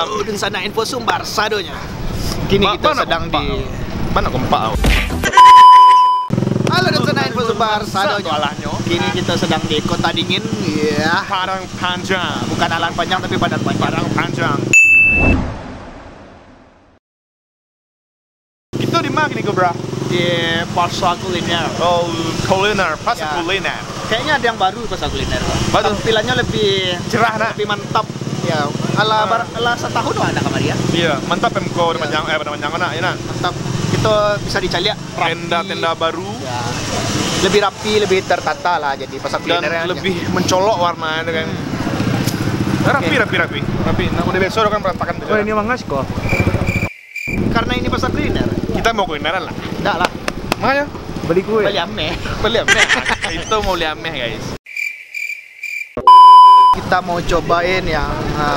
Dan sana info sumber sadonya. Kini kita sedang di mana kompak? Halo dan sana info sumber sadonya. Kini kita sedang di kota dingin, ya. Padang Panjang. Bukan Alang Panjang tapi Padang Panjang. Padang Panjang. Itu di mana nih, bro? Di pasar kuliner. Oh, kuliner, pasar Ya. kuliner. Kayaknya ada yang baru pasar kuliner. Baru. Tampilannya lebih Cerah nak. lebih mantap. Ya, ala setahun ada kamar ya. Iya, mantap Pemko di Panjang Panjang nak, ya nak. Mantap. Itu bisa dicari ya. Tenda-tenda baru. Ya. Lebih rapi, lebih tertata lah jadi pasar Dan kuliner lebih mencolok warna itu kan. Rapi. Nah, udah besok kan berantakan. Oh, ini mangas kok. Karena ini pasar kuliner. Kita mau kulineran lah. Enggak lah. Makanya Beli kue. Beli ame. beli ameh. Itu mau beli ameh, guys. Kita mau cobain yang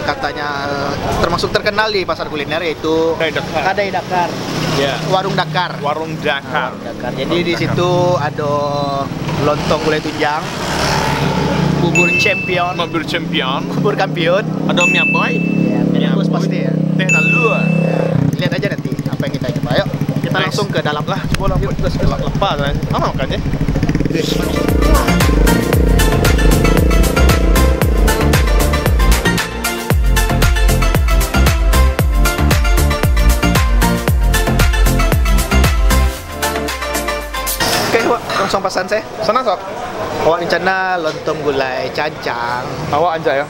katanya termasuk terkenal di pasar kuliner yaitu Kadai Dakar. Ya. Warung Dakar. Warung Dakar. Dakar. Jadi di situ ada lontong gulai tunjang, bubur champion, Mobil champion. bubur kampion. Ada mie boy. Ya, Mie bagus boy. pasti ya. Teh talua. Lihat aja nanti apa yang kita coba. Yuk, kita Nice. langsung ke dalam lah. Coba lah, lepas kan. Apa makannya? Oke, Wak, langsung pesan saya. Sana sok. Awak rencana lontong gulai cancang, Awak aja ya.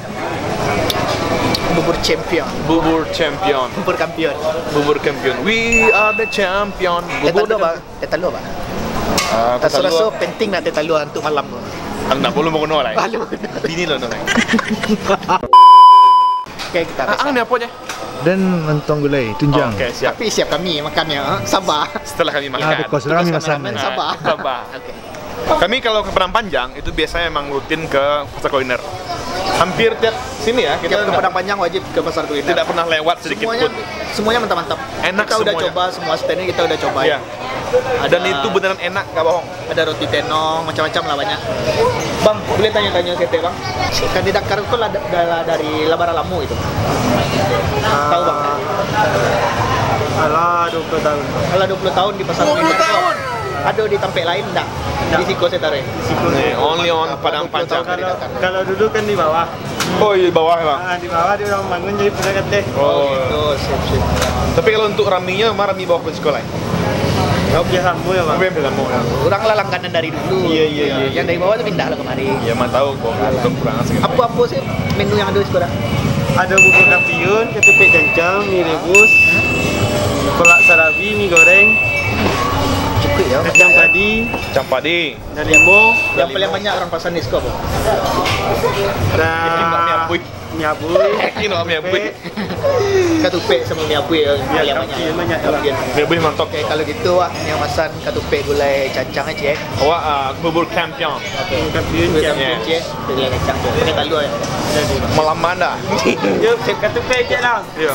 bubur champion, Bubur champion. bubur kampion. Bubur champion. We are the champion. Teta lu apa? Teta lu apa? Tak rasa penting nak teta lu untuk malam tu. Anda boleh mau kuno lah. Malu. Bini lo nolai. Oke, kita Ang pesan. ni apa je? Dan lontong gulai tunjang. Oke, siap. Tapi siap kami makannya, sabar. Setelah kami makan. Because setelah kami Tugas makan. kameramen, sabar. Sabar. Oke. Kami kalau ke Padang Panjang itu biasanya emang rutin ke pasar kuliner. Hampir tiap sini ya Kita kita ke Padang Panjang wajib ke pasar kuliner. tidak pernah lewat sedikit semuanya, pun. semuanya mantap-mantap. Enak kita udah semuanya. coba semua standnya, kita udah coba. Iya. Dan itu beneran enak, nggak bohong. Ada roti tenong, macam-macam lah banyak. Bang, boleh tanya-tanya Sete bang? Kadai Dakar itu dari Labara Lamu itu. Tahu bang? Alah, 20 tahun. Kalau 20 tahun di pasar kuliner itu, ada di tempat lain enggak? Di Siko saya taruh. Only on Padang 20 tahun Panjang. Kadai Dakar. Kalau dulu kan di bawah. Oh, di bawah ya, Bang. Di bawah dia orang bangun jadi pedagang teh. Oh. Gitu, sip. Tapi kalau untuk raminya, mah rami bawah pun sekolah. Kau biasa sambu ya, Bang. Tapi yang mau ya. Orang lah langganan dari dulu. Iya. Yang dari bawah tuh pindah lah kemari. Ya, mah tahu kok. Untuk kurang asing. Apa-apa sih menu yang ada di sekolah? Ada bubur kampiun, ketupat cancang, mie rebus, kolak sarabi, mie goreng, Cukup ya. kacang padi, Campadi. dan limau, Yang paling banyak orang pasar di sekolah. Ini mbak mie dan abuy. mie abui, Ini mbak mie abuy. Katupe sama mie abuy yang paling banyak. kampiun banyak lah. Mie abuy mantap. Oke, kalau gitu wah, yang pesan katupe gulai cancang aja. Awak bubur champion. Oke. Kampiun Gulai jam. Yeah. campur je, gulai cancang je. Pakai talua ya. Jadi, Malam mana? yuk, ketupat je lah. Iya.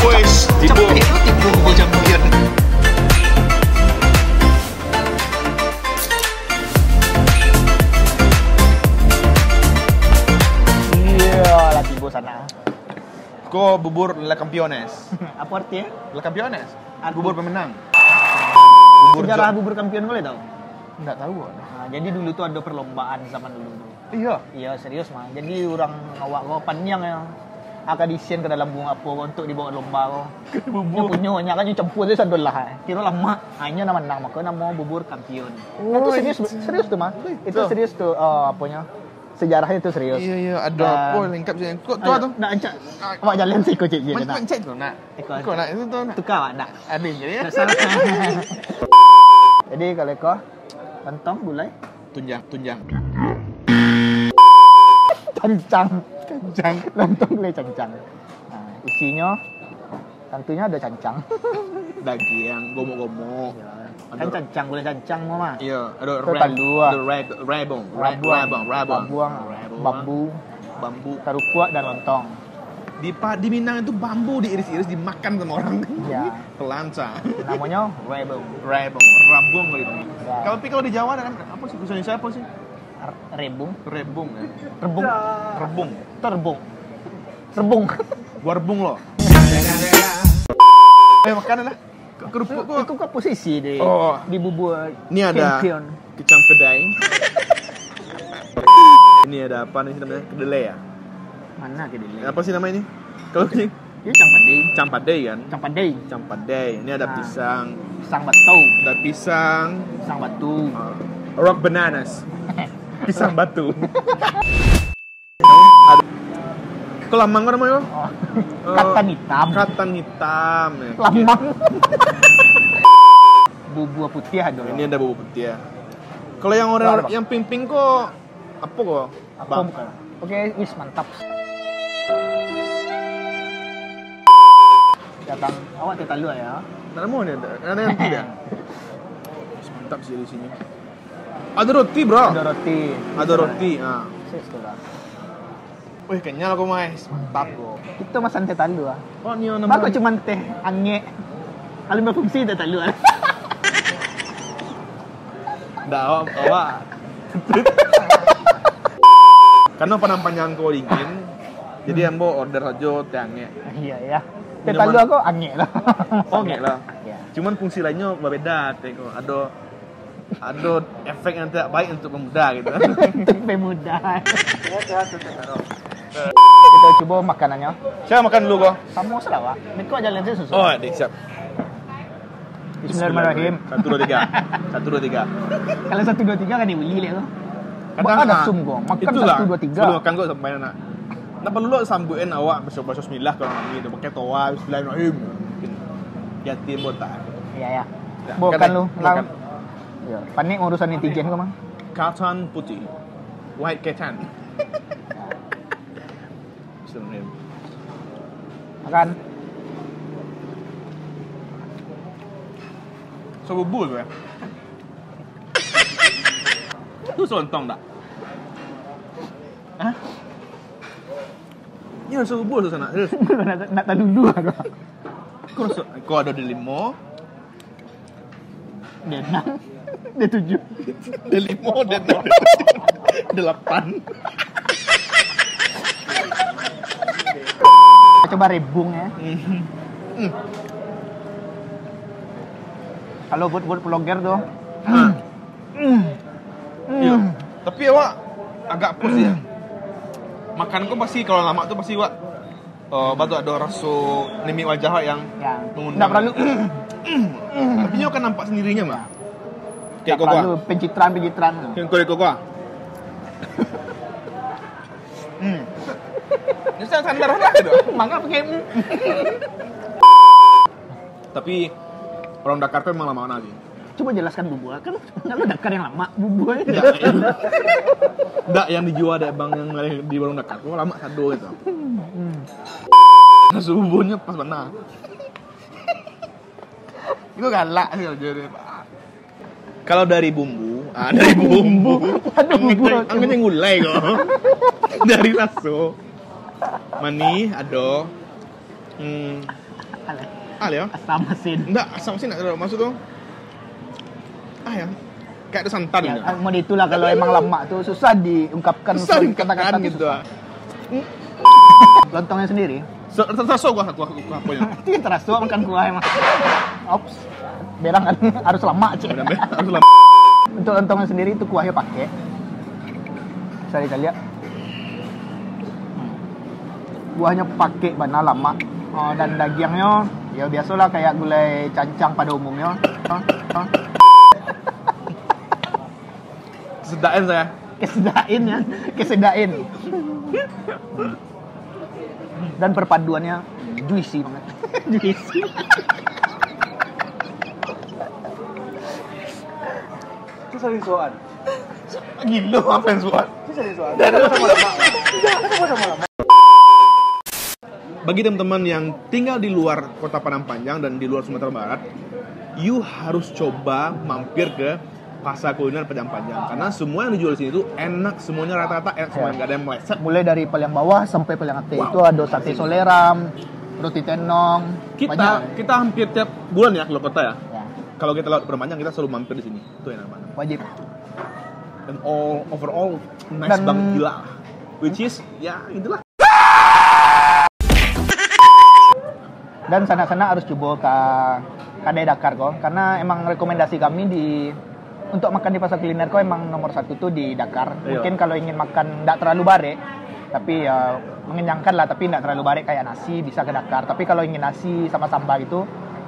Wes, tipu. Tipu bubur champion. Iya, lah tipu sana. Kau bubur La Campiones. Apa artinya? La Campiones. Arti- Bubur pemenang. Sejarah bubur kampion boleh tahu? Enggak tahu. Nah, jadi dulu tuh ada perlombaan zaman dulu tuh. Iya. Iya serius mah. Jadi orang awak kau panjang yang akan disian ke dalam bunga apa untuk dibawa lomba kau. Bubur punya kan campur dia sadol lah. Kira lama hanya nama nama kau nama bubur kampion. Nah, itu serius serius tuh mah. Itu serius tuh apanya? Sejarahnya itu serius. Iya, ada Dan- apa lengkap je. Kau tahu tu? Nak ancak. Awak jalan sih kau cik je nak. Macam tu nak. Kau nak itu tu nak. Tukar awak nak. Ada je ya. Jadi kalau kau lontong gulai Tunjang. cancang lontong gulai cancang. Nah, isinya tentunya ada cancang. Daging yang gomok-gomok. Kan cancang gulai cancang mah. Iya, ada Itu talua. rabong. Bambu, taruh kuah dan lontong. Di Minang itu bambu diiris-iris dimakan sama orang. Iya. Pelanca. Namanya rebung. Rabung gitu. Ya. Kalau di Jawa ada kan apa sih bahasa Indonesia apa sih? Rebung. Rebung ya. Rebung. Rebung. Terbung. Rebung. Gua rebung loh. Makan lah. Kerupuk gua. Itu ke posisi di Oh. di bubur. Ini ada Champion. kecang pedai. Ini ada apa nih namanya? Kedelai ya? Mana ke dili? Apa sih nama ini? Kalau ini Ini campadai. campadai kan? Campadai. Campadai. Ini ada Nah. pisang. Pisang batu. Ada pisang. Pisang batu. Rock bananas. Pisang batu. Kok lamang kan namanya? Oh. Katan hitam. Katan hitam. Ya. Lambang. Bubur putih ada. Ini ada bubur putih ya. Kalau yang orang yang ping-ping kok apa kok? Apa bukan? Oke, wis mantap. Datang awak teh talu ya. Nggak mau nih, ada yang tidak. Mantap sih di sini. Ada roti bro. Ada roti. Ada roti. Nah. Sesudah. Wih kenyal aku mas. Mantap kok. Itu masan teh talu ah. Oh ini yang Aku cuma teh ange. Kalau berfungsi teh talu ah. Nggak awak. Karena penampangan kau dingin, jadi ambo order aja teh ange. Iya ya. Teh talu aku ange lah. Oh nggak lah. Ya. Cuman fungsi lainnya berbeda teh kok. Ada efek yang tidak baik untuk pemuda gitu. Untuk pemuda. Kita coba makanannya. Saya makan dulu kok. Kamu salah, Ini kok jalan sih susu. Oh, siap. Bismillahirrahmanirrahim. 1 2 3. 1 2 3. Kalau 1 2 3 kan dibeli lah tu. Kadang Ada sum kok. Makan 1 2 3. Sebelum makan kok sampai nak. Nak perlu lo sambuin awak bersyukur bismillah kalau kami itu pakai toa bismillahirrahmanirrahim. Yatim botak. Iya ya. Ya, Bukan makan, lu. makan. Ya, panik urusan netizen kok, Mang. Katan putih. White katan. Bismillahirrahmanirrahim. Makan. So bubur tu ya. Itu sontong tak? Hah? Ini rasa bubur tu sana. Nak tahu dulu aku. Kau ada di 5, Dia 6. Dia 7. di 5 dan 8. Coba rebung ya. Kalau buat vlogger tuh. Iya. Tapi awak agak pus ya. Makan kau pasti kalau lama tuh pasti awak batu ada rasa mimik wajah awak yang Ya. mengundang. Enggak perlu. Tapi dia akan nampak sendirinya mah. Enggak Kayak kau perlu pencitraan. Yang kau kau. Ini sandar lah gitu. Mangga pakai Tapi orang Dakar tuh emang lama lagi. Coba jelaskan bubur kan kalau Dakar yang lama buburnya. Enggak yang dijual ada bang yang di warung Dakar tuh lama sado gitu. Nasi bumbunya pas benar. Itu galak sih jadi. Kalau dari bumbu, dari bumbu. Ada bumbu. Angin gulai kok. Dari rasa. Mani ada. Ale ya? Asam asin. Enggak, asam sih enggak ada maksud tuh. Ya. Kayak ada santan Ya, gitu. mau itulah kalau emang lama tuh susah diungkapkan Susah kata-kata dikatakan gitu. Lontongnya sendiri. Terasa gua apanya. Itu yang terasa makan kuah emang. Ops. Berang kan harus lama aja. Harus lama. Untuk lontongnya sendiri itu kuahnya pakai. Bisa kita lihat. Kuahnya pakai mana lama. Dan dagingnya ya biasalah kayak gulai cancang pada umumnya. Sedain saya. Kesedain ya, kesedain. Dan perpaduannya juicy banget. Juicy. Itu sering soal. Gila apa yang suat? Itu sering soal. Sama-sama. Bagi teman-teman yang tinggal di luar Kota Padang Panjang dan di luar Sumatera Barat, you harus coba mampir ke pasar kuliner Padang Panjang karena semua yang dijual di sini itu enak, semuanya rata-rata enak semua, nggak ada yang meleset. Mulai dari paling bawah sampai paling atas. Wow. Itu ada sate soleram, roti tenong. Banyak. Kita hampir tiap bulan ya keluar kota ya. Ya. kalau kita lewat Padang Panjang kita selalu mampir di sini. Itu enak banget. Wajib. Dan overall nice Dan- banget, gila. Which is ya itulah. Dan sana-sana harus coba ke Kedai Dakar kok, karena emang rekomendasi kami untuk makan di pasar kuliner kok emang nomor 1 tuh di Dakar. Iya. Mungkin kalau ingin makan tidak terlalu bare, tapi ya mengenyangkan lah, tapi tidak terlalu bare kayak nasi bisa ke Dakar. Tapi kalau ingin nasi sama sambal gitu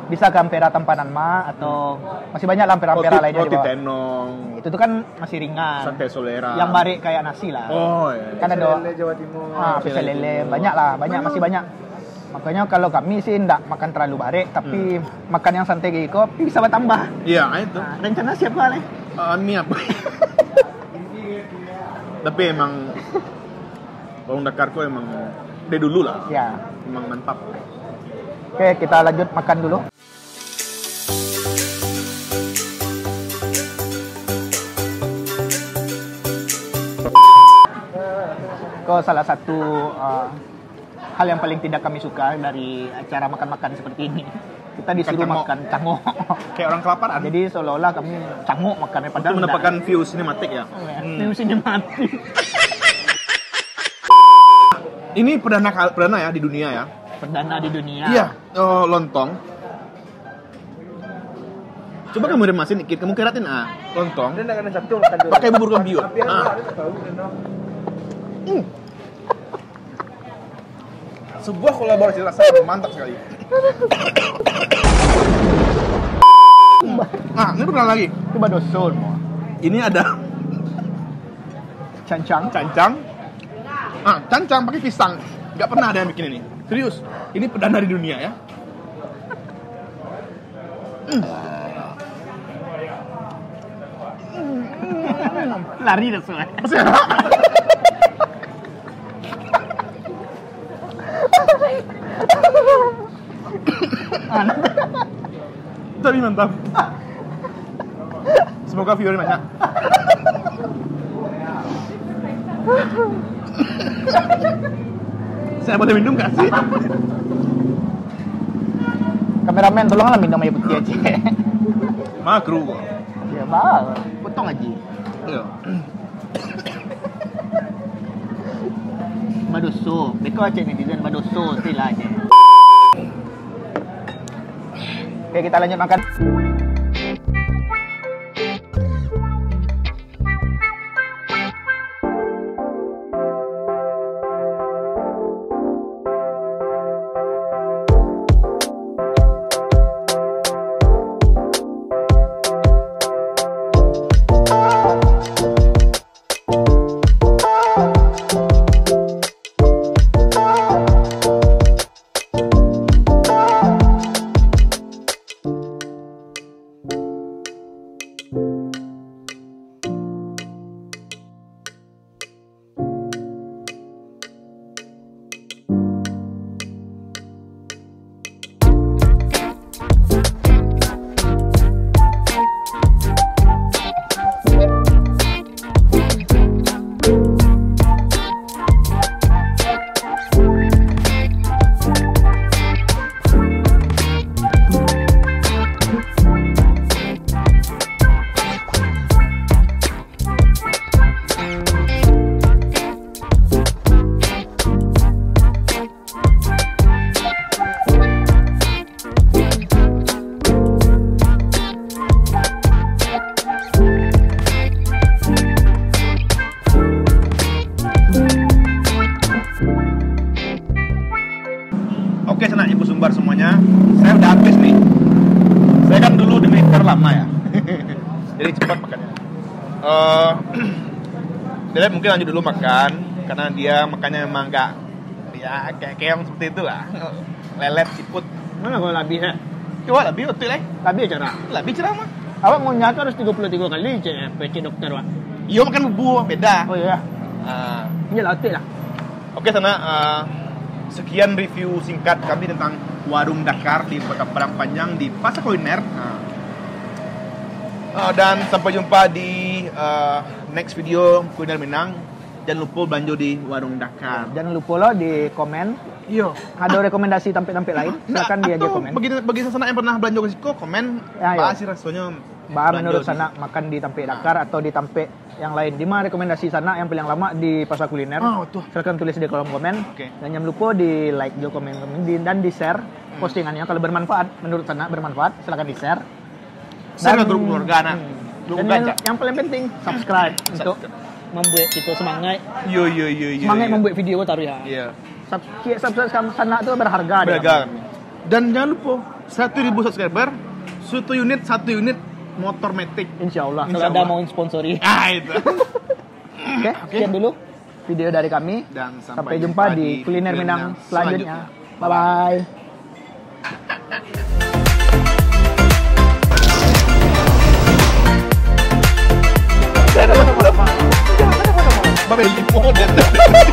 bisa ke Ampera Tampanan Ma atau masih banyak lah Ampera-Ampera lainnya di Roti bawah. tenong, Itu tuh kan masih ringan. sate solera. Yang bare kayak nasi lah. Oh iya. Kan ada Lele Jawa Timur. pecel lele, banyak lah, masih banyak. Makanya kalau kami sih enggak makan terlalu bare, tapi makan yang santai gitu bisa bertambah. Iya, itu. Nah, rencana siapa nih? Ini apa? Tapi emang Warung Dakar kok emang dari dulu lah. Ya. Emang mantap. Oke, kita lanjut makan dulu. Kok salah satu hal yang paling tidak kami suka dari acara makan-makan seperti ini, kita disuruh cangok. makan cangok. Kayak orang kelaparan. Jadi seolah-olah kami cangok makannya Untuk padahal mendapatkan view sinematik ya. View sinematik. Ini perdana ya di dunia ya. Perdana di dunia. Iya, lontong. Coba kamu remasin dikit, kamu keratin lontong. Dia enggak ada satu makan dulu. Pakai bubur kampiun. Tapi ada tahu dan Sebuah kolaborasi rasanya mantap sekali. Ini pernah lagi. Itu badosul mo. Ini ada Cancang. cancang. Cancang pakai pisang. Gak pernah ada yang bikin ini. Serius. Ini perdana di dunia ya. Lari dah soalnya. Tapi mantap. Semoga viewernya banyak. Saya boleh minum gak sih? Kameramen tolonglah minum air putih aja. Makro. Ya bang, potong aja. Iya. Badoso, beko aja netizen badoso istilahnya. Oke, kita lanjut makan. Oke, Sanak Ibu Sumbar semuanya. Saya udah habis nih. Saya kan dulu di Maker lama ya. Jadi cepat makannya. Dia mungkin lanjut dulu makan karena dia makannya emang gak ya kayak keong seperti itu lah. Lelet, siput. Mana kalau lebih ya? Coba lebih betul Lebih acara. Lebih ceramah. Awak mau nyatu harus 33 kali PC dokter Wak. Iya makan bubur beda. Oh iya. Ah, Ini latih lah. Oke, Sana, sekian review singkat kami tentang Warung Dakar di Kota Padang Panjang di Pasar Kuliner. Dan sampai jumpa di next video Kuliner Minang. Jangan lupa belanja di Warung Dakar. Jangan lupa lo di komen. Iya. Ada rekomendasi tampil-tampil lain, silakan dia aja atau komen. Bagi sana yang pernah belanja ke Siko, komen. Ya, iya. Bahas sih rasanya. Bah menurut belanja sana makan di Tampek Dakar atau di Tampek yang lain. Di mana rekomendasi sana yang paling lama di pasar kuliner? Oh, tuh. Silakan tulis di kolom komen. Oke. Dan jangan lupa di like juga komen dan di share postingannya kalau bermanfaat. Menurut sana bermanfaat, silakan di share. Share ke grup keluarga anak. Grup Dan gajah. yang paling penting subscribe untuk membuat kita semangat. Yo. Semangat membuat video taruh ya. Iya. Subscribe sana itu berharga. Beragam. Dan jangan lupa 1.000 subscriber, 1 unit motor Matic. Insya Allah. Insya Kalau ada Allah. mau sponsori. Itu. Oke, sekian dulu video dari kami. Dan Sampai jumpa di kuliner Minang selanjutnya. Bye bye. Babel modern.